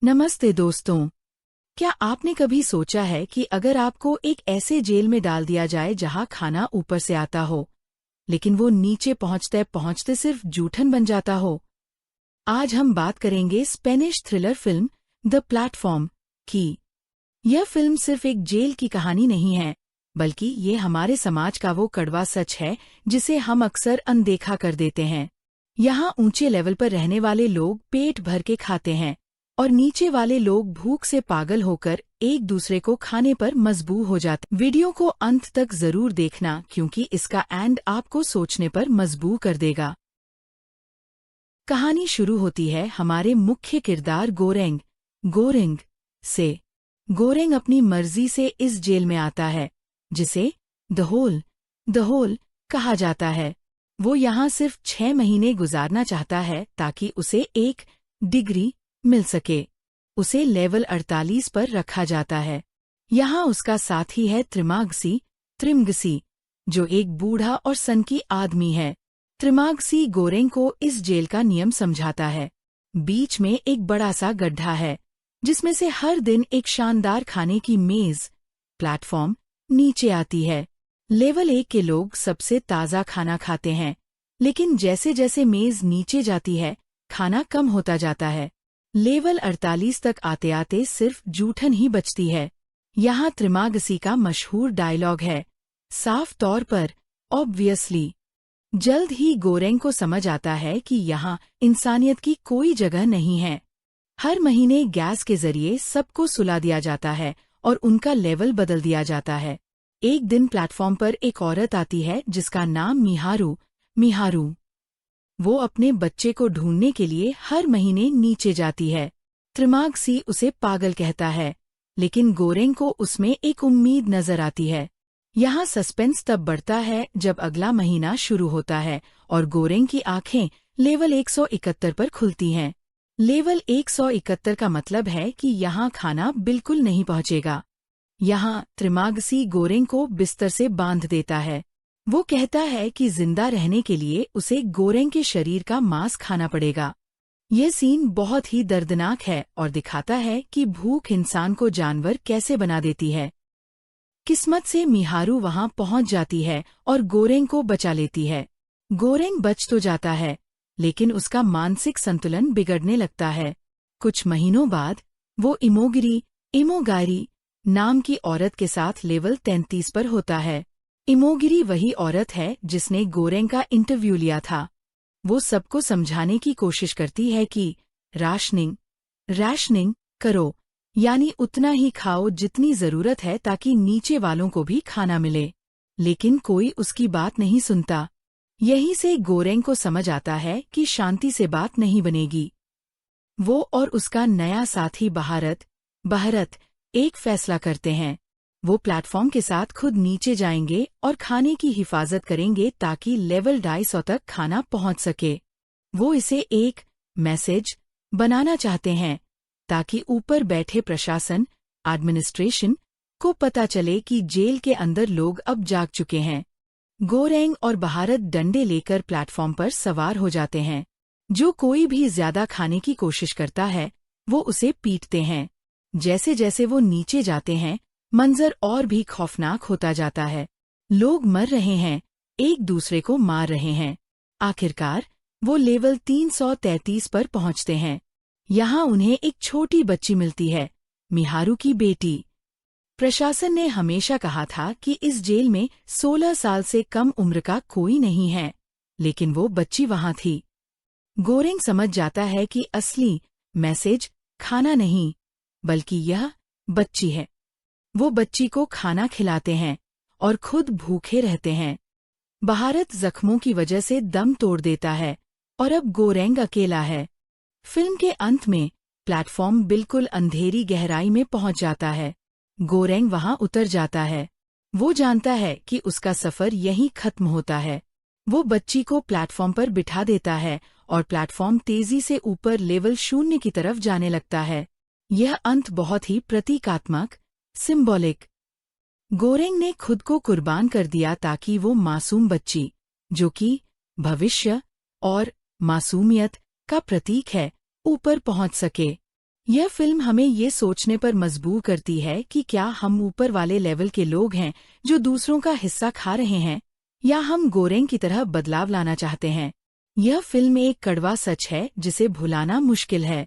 नमस्ते दोस्तों। क्या आपने कभी सोचा है कि अगर आपको एक ऐसे जेल में डाल दिया जाए जहां खाना ऊपर से आता हो, लेकिन वो नीचे पहुंचते पहुंचते सिर्फ जूठन बन जाता हो? आज हम बात करेंगे Spanish thriller film the platform की। यह फिल्म सिर्फ एक जेल की कहानी नहीं है, बल्कि ये हमारे समाज का वो कड़वा सच है जिसे हम अक्सर अनदेखा कर देते हैं। यहाँ ऊंचे लेवल पर रहने वाले लोग पेट भर के खाते हैं और नीचे वाले लोग भूख से पागल होकर एक दूसरे को खाने पर मजबूर हो जाते। वीडियो को अंत तक जरूर देखना, क्योंकि इसका एंड आपको सोचने पर मजबूर कर देगा। कहानी शुरू होती है हमारे मुख्य किरदार गोरेंग से। गोरेंग अपनी मर्जी से इस जेल में आता है, जिसे द होल कहा जाता है। वो यहाँ सिर्फ 6 महीने गुजारना चाहता है ताकि उसे एक डिग्री मिल सके। उसे लेवल 48 पर रखा जाता है। यहाँ उसका साथी है त्रिमगसी, जो एक बूढ़ा और सनकी आदमी है। त्रिमगसी गोरेंग को इस जेल का नियम समझाता है। बीच में एक बड़ा सा गड्ढा है, जिसमें से हर दिन एक शानदार खाने की मेज प्लेटफॉर्म नीचे आती है। लेवल 1 के लोग सबसे ताज़ा खाना खाते हैं, लेकिन जैसे जैसे मेज नीचे जाती है, खाना कम होता जाता है। लेवल 48 तक आते आते सिर्फ जूठन ही बचती है। यहाँ त्रिमगसी का मशहूर डायलॉग है, साफ तौर पर ऑब्वियसली। जल्द ही गोरेंग को समझ आता है कि यहाँ इंसानियत की कोई जगह नहीं है। हर महीने गैस के जरिए सबको सुला दिया जाता है और उनका लेवल बदल दिया जाता है। एक दिन प्लेटफॉर्म पर एक औरत आती है जिसका नाम मिहारू। वो अपने बच्चे को ढूंढने के लिए हर महीने नीचे जाती है। त्रिमगसी उसे पागल कहता है, लेकिन गोरेंग को उसमें एक उम्मीद नजर आती है। यहाँ सस्पेंस तब बढ़ता है जब अगला महीना शुरू होता है और गोरेंग की आंखें लेवल 171 पर खुलती हैं। लेवल 171 का मतलब है कि यहाँ खाना बिल्कुल नहीं पहुँचेगा। यहाँ त्रिमगसी गोरेंग को बिस्तर से बांध देता है। वो कहता है कि जिंदा रहने के लिए उसे गोरेंग के शरीर का मांस खाना पड़ेगा। यह सीन बहुत ही दर्दनाक है और दिखाता है कि भूख इंसान को जानवर कैसे बना देती है। किस्मत से मिहारू वहां पहुंच जाती है और गोरेंग को बचा लेती है। गोरेंग बच तो जाता है, लेकिन उसका मानसिक संतुलन बिगड़ने लगता है। कुछ महीनों बाद वो इमोगारी नाम की औरत के साथ लेवल 33 पर होता है। इमोगिरी वही औरत है जिसने गोरेंग का इंटरव्यू लिया था। वो सबको समझाने की कोशिश करती है कि राशनिंग करो, यानी उतना ही खाओ जितनी जरूरत है ताकि नीचे वालों को भी खाना मिले। लेकिन कोई उसकी बात नहीं सुनता। यहीं से गोरेंग को समझ आता है कि शांति से बात नहीं बनेगी। वो और उसका नया साथी बहरत एक फैसला करते हैं। वो प्लेटफॉर्म के साथ खुद नीचे जाएंगे और खाने की हिफाजत करेंगे ताकि लेवल 250 तक खाना पहुंच सके। वो इसे एक मैसेज बनाना चाहते हैं ताकि ऊपर बैठे एडमिनिस्ट्रेशन को पता चले कि जेल के अंदर लोग अब जाग चुके हैं। गोरेंग और बहरत डंडे लेकर प्लेटफॉर्म पर सवार हो जाते हैं। जो कोई भी ज्यादा खाने की कोशिश करता है, वो उसे पीटते हैं। जैसे जैसे वो नीचे जाते हैं, मंजर और भी खौफनाक होता जाता है। लोग मर रहे हैं, एक दूसरे को मार रहे हैं। आखिरकार वो लेवल 333 पर पहुंचते हैं। यहाँ उन्हें एक छोटी बच्ची मिलती है, मिहारू की बेटी। प्रशासन ने हमेशा कहा था कि इस जेल में 16 साल से कम उम्र का कोई नहीं है, लेकिन वो बच्ची वहां थी। गोरेंग समझ जाता है कि असली मैसेज खाना नहीं, बल्कि यह बच्ची है। वो बच्ची को खाना खिलाते हैं और खुद भूखे रहते हैं। बहरत जख्मों की वजह से दम तोड़ देता है और अब गोरेंग अकेला है। फिल्म के अंत में प्लेटफॉर्म बिल्कुल अंधेरी गहराई में पहुंच जाता है। गोरेंग वहां उतर जाता है। वो जानता है कि उसका सफर यहीं खत्म होता है। वो बच्ची को प्लेटफॉर्म पर बिठा देता है और प्लेटफॉर्म तेजी से ऊपर लेवल 0 की तरफ जाने लगता है। यह अंत बहुत ही प्रतीकात्मक सिंबॉलिक। गोरेंग ने खुद को कुर्बान कर दिया ताकि वो मासूम बच्ची, जो कि भविष्य और मासूमियत का प्रतीक है, ऊपर पहुंच सके। यह फिल्म हमें ये सोचने पर मजबूर करती है कि क्या हम ऊपर वाले लेवल के लोग हैं जो दूसरों का हिस्सा खा रहे हैं, या हम गोरेंग की तरह बदलाव लाना चाहते हैं। यह फिल्म एक कड़वा सच है जिसे भुलाना मुश्किल है।